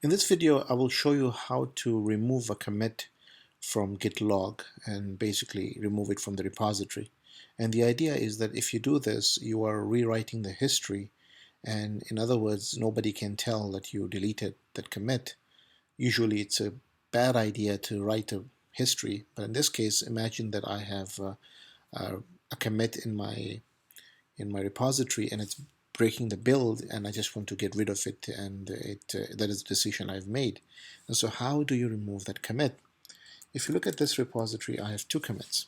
In this video, I will show you how to remove a commit from Git log and basically remove it from the repository. And the idea is that if you do this, you are rewriting the history, and in other words, nobody can tell that you deleted that commit. Usually it's a bad idea to write a history, but in this case, imagine that I have a commit in my repository and it's breaking the build and I just want to get rid of it, and that is the decision I've made. And so how do you remove that commit? If you look at this repository, I have two commits.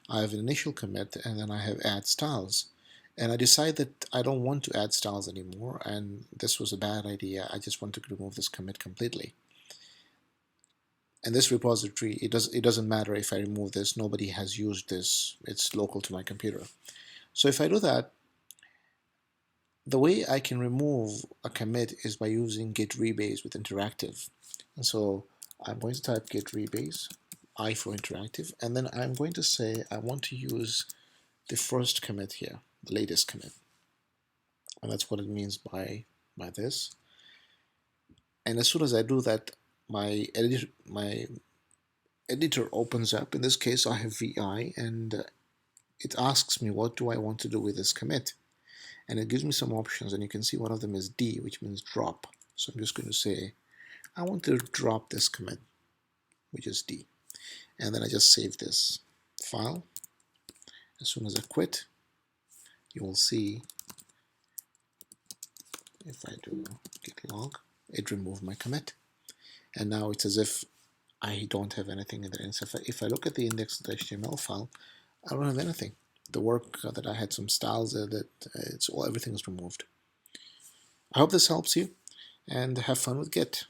I have an initial commit and then I have add styles. And I decide that I don't want to add styles anymore, and this was a bad idea. I just want to remove this commit completely. And this repository, it doesn't matter if I remove this, nobody has used this, it's local to my computer. So if I do that, the way I can remove a commit is by using git rebase with interactive. And so I'm going to type git rebase, I for interactive, and then I'm going to say I want to use the first commit here, the latest commit. And that's what it means by this. And as soon as I do that, my editor opens up. In this case, I have VI, and it asks me what do I want to do with this commit. And it gives me some options, and you can see one of them is D, which means drop. So I'm just going to say I want to drop this commit, which is D, and then I just save this file. As soon as I quit, you will see if I do git log, it removed my commit, and now it's as if I don't have anything in there. And so if I look at the index.html file, I don't have anything. The work that I had some styles that everything is removed. I hope this helps you, and have fun with Git.